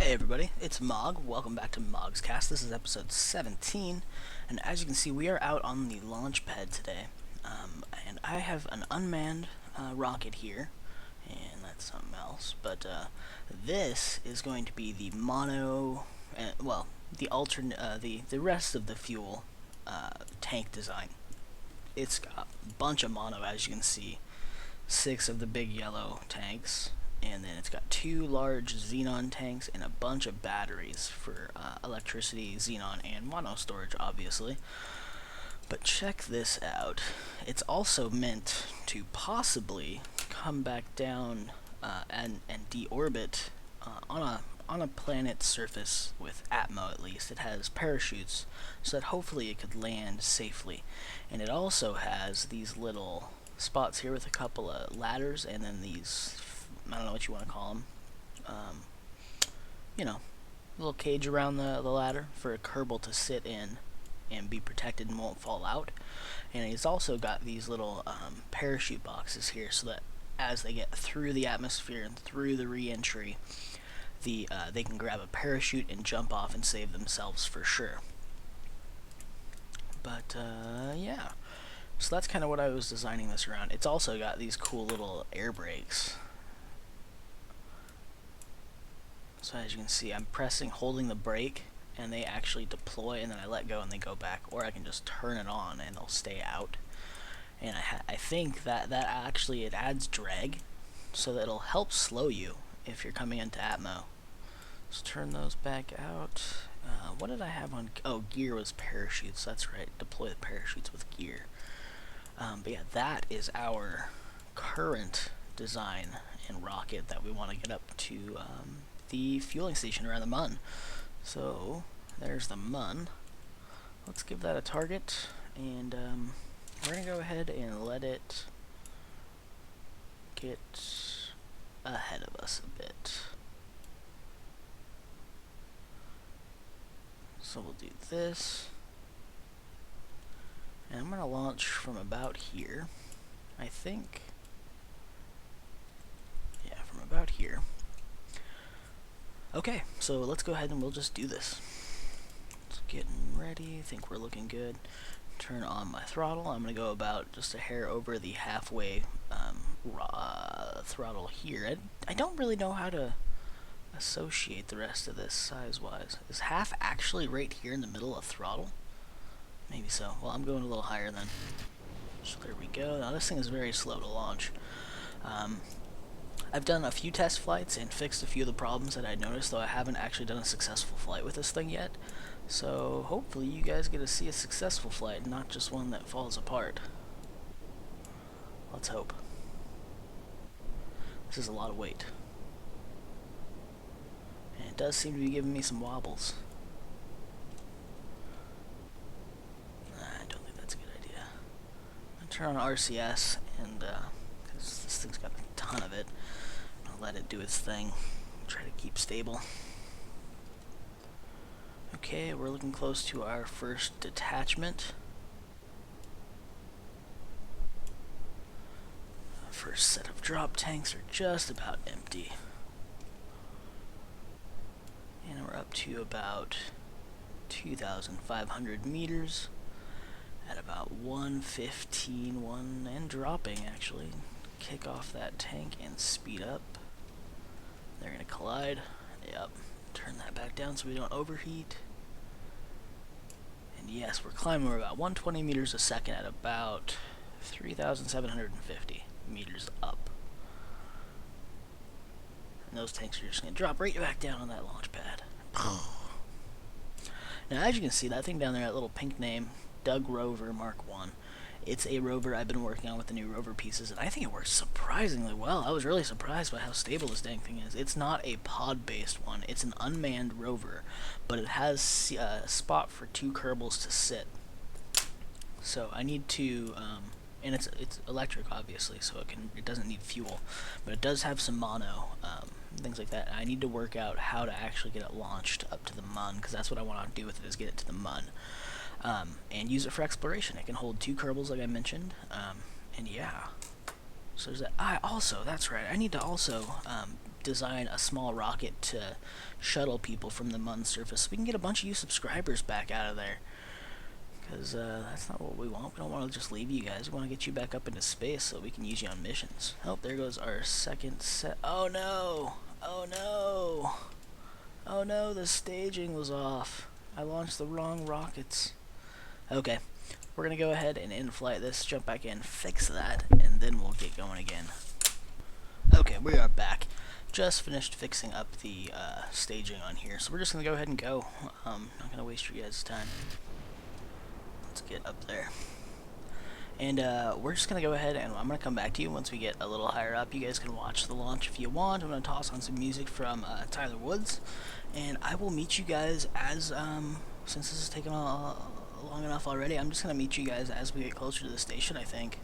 Hey everybody, it's Mog. Welcome back to Mog's Cast. This is episode 17, and as you can see, we are out on the launch pad today. And I have an unmanned rocket here, and that's something else. But this is going to be the mono, well, the alternate, the rest of the fuel tank design. It's got a bunch of mono, as you can see, 6 of the big yellow tanks. And then it's got 2 large Xenon tanks and a bunch of batteries for electricity, Xenon, and mono storage, obviously. But check this out. It's also meant to possibly come back down and deorbit on a planet's surface with Atmo, at least. It has parachutes, so that hopefully it could land safely. And it also has these little spots here with a couple of ladders, and then these, I don't know what you want to call them, you know, a little cage around the ladder for a Kerbal to sit in and be protected and won't fall out. And he's also got these little parachute boxes here so that as they get through the atmosphere and through the re-entry, they can grab a parachute and jump off and save themselves for sure. But yeah, so that's kind of what I was designing this around. It's also got these cool little air brakes. So as you can see, I'm holding the brake, and they actually deploy, and then I let go and they go back, or I can just turn it on and they'll stay out. And I think that actually it adds drag, so that it'll help slow you if you're coming into Atmo. Let's turn those back out. What did I have on? Oh, gear was parachutes. That's right. Deploy the parachutes with gear. But yeah, that is our current design and rocket that we want to get up to the fueling station around the Mun. So there's the Mun. Let's give that a target, and we're gonna go ahead and let it get ahead of us a bit. So we'll do this, and I'm gonna launch from about here, I think. Yeah, from about here. Okay, so let's go ahead and we'll just do this. It's getting ready. I think we're looking good. Turn on my throttle. I'm going to go about just a hair over the halfway throttle here. I don't really know how to associate the rest of this size-wise. Is half actually right here in the middle of throttle? Maybe so. Well, I'm going a little higher then. So there we go. Now this thing is very slow to launch. I've done a few test flights and fixed a few of the problems that I noticed, though I haven't actually done a successful flight with this thing yet. So hopefully you guys get to see a successful flight, not just one that falls apart. Let's hope. This is a lot of weight. And it does seem to be giving me some wobbles. I don't think that's a good idea. I'm going to turn on RCS, and because this thing's got a ton of it, I'll let it do its thing. Try to keep stable. Okay, we're looking close to our first detachment. First set of drop tanks are just about empty. And we're up to about 2,500 meters at about 115, and dropping actually. Kick off that tank and speed up. They're gonna collide. Yep. Turn that back down so we don't overheat. And yes, we're climbing. We're about 120 meters a second at about 3,750 meters up. And those tanks are just gonna drop right back down on that launch pad. Now, as you can see, that thing down there, that little pink name, Doug Rover Mark 1. It's a rover I've been working on with the new rover pieces, and I think it works surprisingly well. I was really surprised by how stable this dang thing is. It's not a pod-based one. It's an unmanned rover, but it has a spot for 2 Kerbals to sit. So I need to, and it's electric, obviously, so it doesn't need fuel, but it does have some mono, things like that. I need to work out how to actually get it launched up to the Mun, because that's what I want to do with it, is get it to the Mun. And use it for exploration. It can hold 2 Kerbals, like I mentioned, and yeah. So there's that. Also, that's right, I need to also design a small rocket to shuttle people from the Mun's surface so we can get a bunch of you subscribers back out of there. Because that's not what we want. We don't want to just leave you guys. We want to get you back up into space so we can use you on missions. Oh, there goes our second set. Oh no! Oh no! Oh no, the staging was off. I launched the wrong rockets. Okay, we're going to go ahead and in-flight this, jump back in, fix that, and then we'll get going again. Okay, we are back. Just finished fixing up the staging on here, so we're just going to go ahead and go. Not going to waste your guys' time. Let's get up there. And we're just going to go ahead and I'm going to come back to you once we get a little higher up. You guys can watch the launch if you want. I'm going to toss on some music from Tyler Woods. And I will meet you guys as, since this has taken long enough already, I'm just going to meet you guys as we get closer to the station, I think.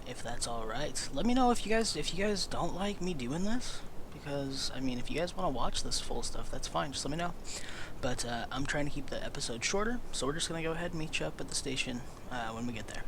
If that's alright. Let me know if you guys don't like me doing this. Because, I mean, if you guys want to watch this full stuff, that's fine. Just let me know. But I'm trying to keep the episode shorter, so we're just going to go ahead and meet you up at the station when we get there.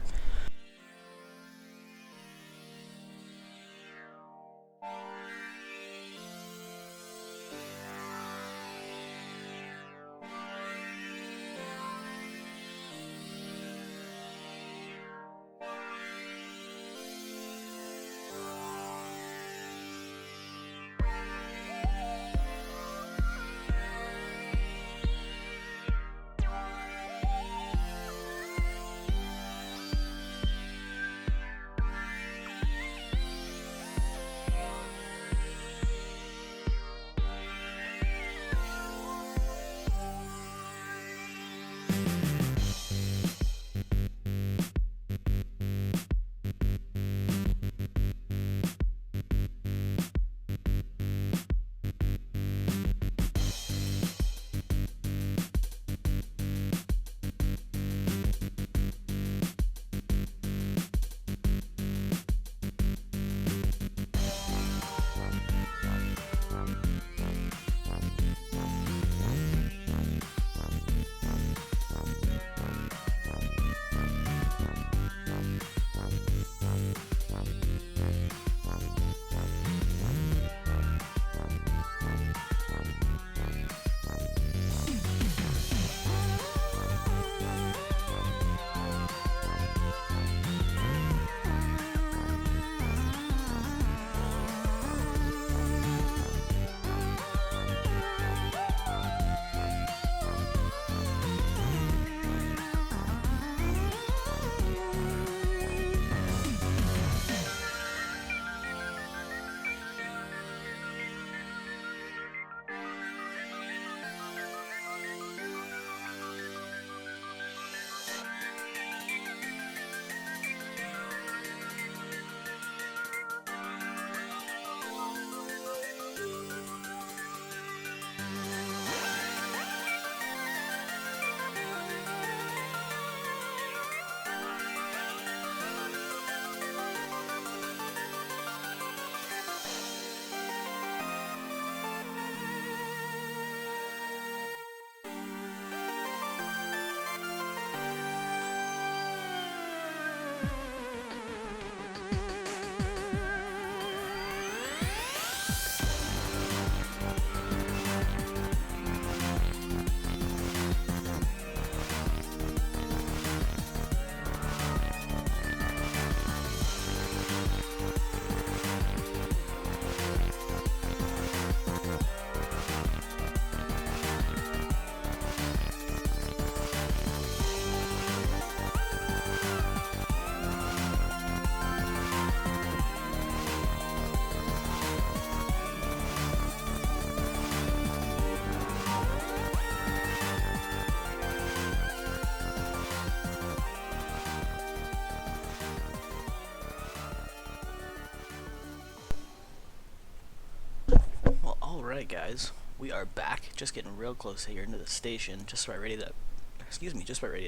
Alright guys, we are back, just getting real close here into the station, just about ready to,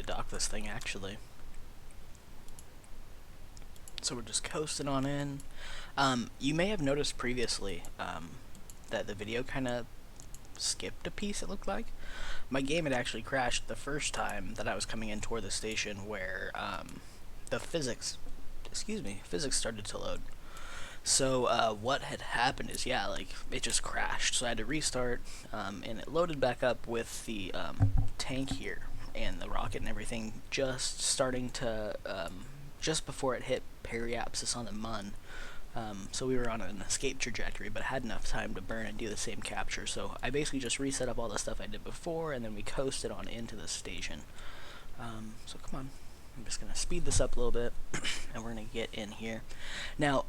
dock this thing actually. So we're just coasting on in. You may have noticed previously that the video kind of skipped a piece, it looked like. My game had actually crashed the first time that I was coming in toward the station where the physics started to load. So what had happened is, yeah, like it just crashed. So I had to restart, and it loaded back up with the tank here and the rocket and everything just starting to just before it hit periapsis on the Mun. So we were on an escape trajectory, but had enough time to burn and do the same capture. So I basically just reset up all the stuff I did before, and then we coasted on into the station. So come on, I'm just gonna speed this up a little bit, and we're gonna get in here. Now,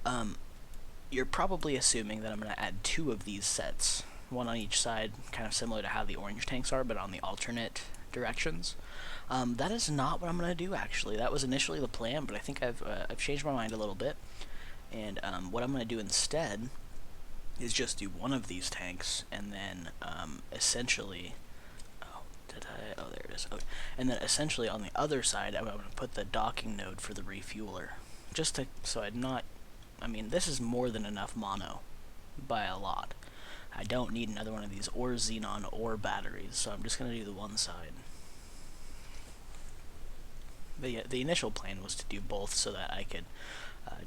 you're probably assuming that I'm going to add 2 of these sets, one on each side, kind of similar to how the orange tanks are, but on the alternate directions. That is not what I'm going to do, actually. That was initially the plan, but I think I've changed my mind a little bit. And what I'm going to do instead is just do one of these tanks, and then essentially... Oh, there it is. Okay. And then essentially on the other side, I'm going to put the docking node for the refueler. Just to... so I'd not... I mean, this is more than enough mono, by a lot. I don't need another one of these, or Xenon, or batteries, so I'm just going to do the one side. The initial plan was to do both so that I could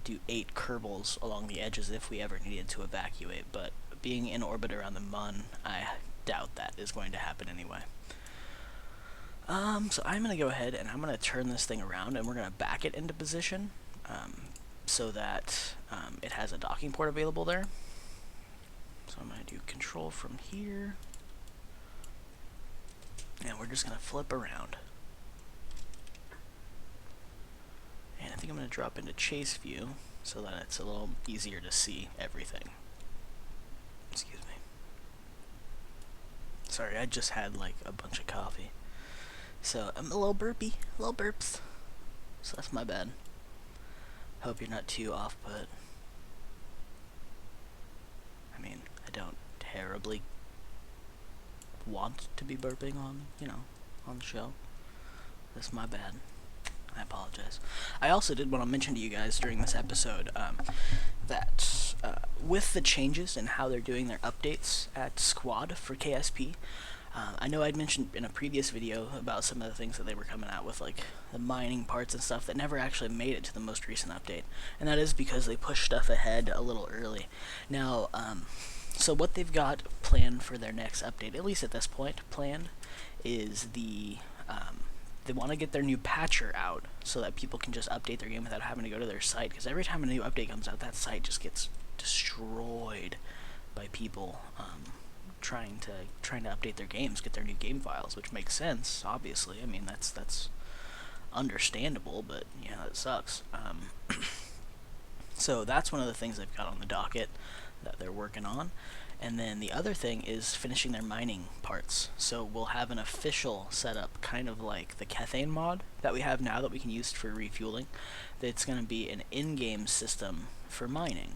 do 8 Kerbals along the edges if we ever needed to evacuate, but being in orbit around the Mun, I doubt that is going to happen anyway. So I'm going to go ahead and I'm going to turn this thing around, and we're going to back it into position. So that it has a docking port available there. So I'm going to do control from here, and we're just going to flip around. And I think I'm going to drop into chase view so that it's a little easier to see everything. Excuse me. Sorry, I just had like a bunch of coffee. So I'm a little burpy, little burps. So that's my bad. Hope you're not too off, but I mean, I don't terribly want to be burping on, on the show. That's my bad. I apologize. I also did want to mention to you guys during this episode that with the changes in how they're doing their updates at Squad for KSP, I know I'd mentioned in a previous video about some of the things that they were coming out with, like the mining parts and stuff that never actually made it to the most recent update, and that is because they pushed stuff ahead a little early. Now, so what they've got planned for their next update, at least at this point, planned, is they want to get their new patcher out so that people can just update their game without having to go to their site, because every time a new update comes out, that site just gets destroyed by people trying to update their games, get their new game files, which makes sense, obviously. I mean, that's understandable, but yeah, it sucks. So that's one of the things they've got on the docket that they're working on. And then the other thing is finishing their mining parts. So we'll have an official setup, kind of like the Cathane mod that we have now that we can use for refueling. That's going to be an in-game system for mining.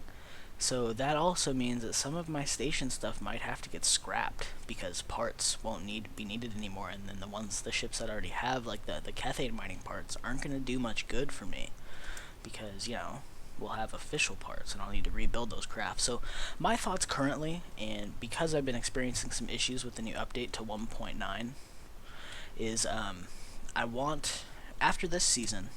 So that also means that some of my station stuff might have to get scrapped because parts won't be needed anymore, and then the ships that already have, like the Cathane mining parts, aren't going to do much good for me because, we'll have official parts and I'll need to rebuild those crafts. So my thoughts currently, and because I've been experiencing some issues with the new update to 1.9, is I want, after this season,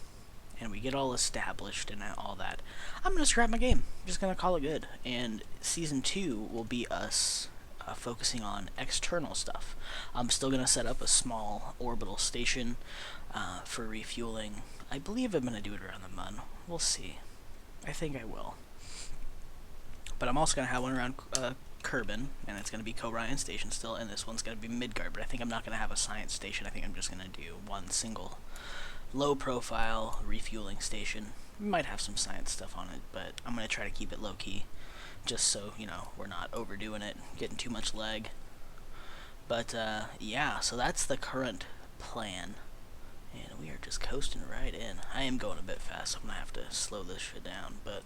and we get all established and all that, I'm going to scrap my game. I'm just going to call it good. And Season 2 will be us focusing on external stuff. I'm still going to set up a small orbital station for refueling. I believe I'm going to do it around the Mun. We'll see. I think I will. But I'm also going to have one around Kerbin, and it's going to be Orion Station still, and this one's going to be Midgard, but I think I'm not going to have a science station. I think I'm just going to do one single low-profile refueling station. We might have some science stuff on it, but I'm going to try to keep it low-key, just so, we're not overdoing it, getting too much lag. But, yeah, so that's the current plan. And we are just coasting right in. I am going a bit fast, so I'm going to have to slow this shit down, but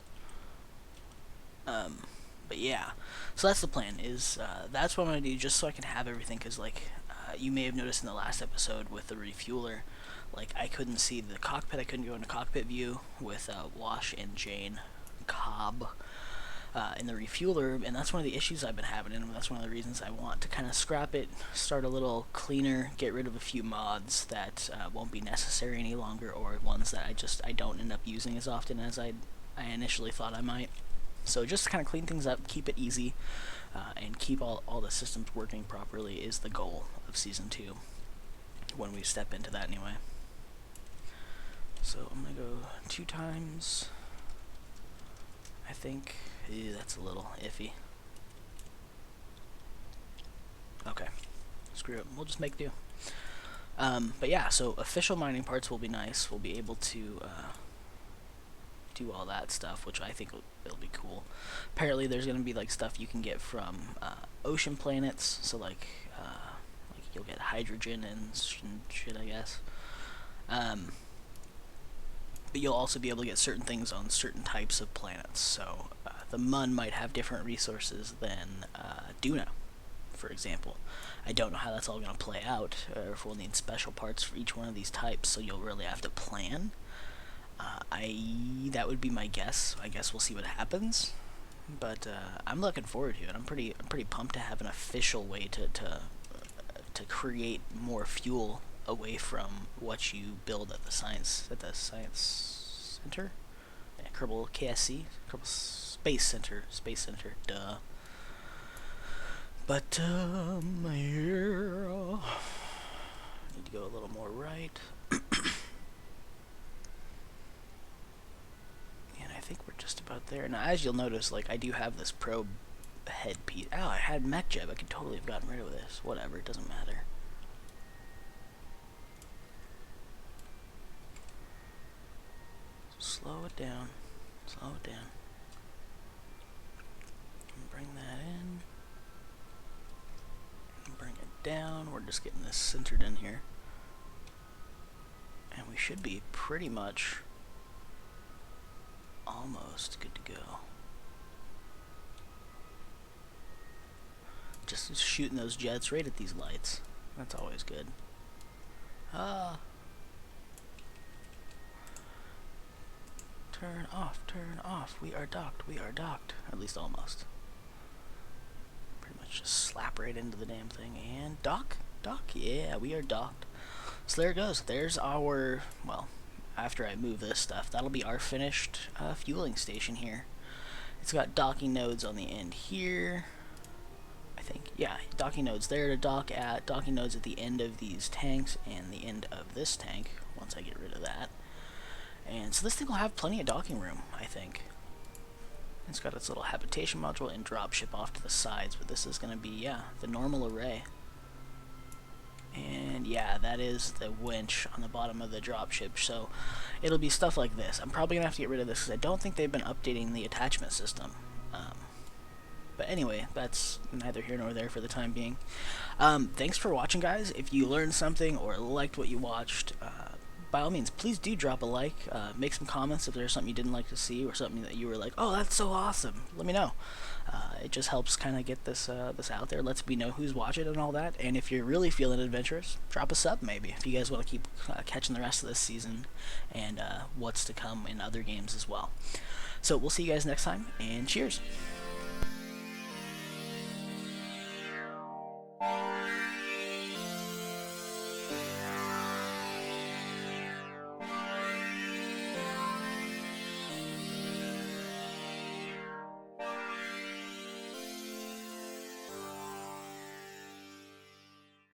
yeah. So that's the plan, is, that's what I'm going to do, just so I can have everything, because, you may have noticed in the last episode with the refueler, I couldn't see the cockpit, I couldn't go into cockpit view with, Wash and Jane Cobb, in the refueler, and that's one of the issues I've been having, and that's one of the reasons I want to kind of scrap it, start a little cleaner, get rid of a few mods that won't be necessary any longer, or ones that I don't end up using as often as I initially thought I might. So just to kind of clean things up, keep it easy, and keep all the systems working properly is the goal of Season 2, when we step into that anyway. So I'm going to go 2 times, I think. Ew, that's a little iffy. Okay, screw it, we'll just make do. But yeah, so official mining parts will be nice. We'll be able to do all that stuff, which I think it'll be cool. Apparently there's going to be like stuff you can get from ocean planets, so like you'll get hydrogen and shit, I guess. But you'll also be able to get certain things on certain types of planets. So the Mun might have different resources than Duna, for example. I don't know how that's all going to play out, or if we'll need special parts for each one of these types, so you'll really have to plan. That would be my guess. I guess we'll see what happens, but I'm looking forward to it. I'm pretty pumped to have an official way to create more fuel away from what you build at the science center, yeah, Kerbal KSC, Kerbal Space Center, duh. But yeah, need to go a little more right. I think we're just about there. Now, as you'll notice, like, I do have this probe headpiece. Oh, I had MechJeb. I could totally have gotten rid of this. Whatever, it doesn't matter. Slow it down. Slow it down. Bring that in. Bring it down. We're just getting this centered in here. And we should be pretty much almost good to go. Just shooting those jets right at these lights. That's always good. Turn off, turn off. We are docked, we are docked. At least almost. Pretty much just slap right into the damn thing and dock. Yeah, we are docked. So there it goes. There's our, well, after I move this stuff, that'll be our finished fueling station here. It's got docking nodes on the end here, I think. Yeah, docking nodes there to dock at, docking nodes at the end of these tanks and the end of this tank once I get rid of that. And so this thing will have plenty of docking room, I think. It's got its little habitation module and dropship off to the sides, but this is going to be, yeah, the normal array. And yeah, that is the winch on the bottom of the dropship, so it'll be stuff like this. I'm probably going to have to get rid of this because I don't think they've been updating the attachment system. But anyway, that's neither here nor there for the time being. Thanks for watching, guys. If you learned something or liked what you watched, by all means, please do drop a like, make some comments if there's something you didn't like to see or something that you were like, oh, that's so awesome. Let me know. It just helps kind of get this out there, lets me know who's watching and all that. And if you're really feeling adventurous, drop a sub maybe if you guys want to keep catching the rest of this season and what's to come in other games as well. So we'll see you guys next time, and cheers.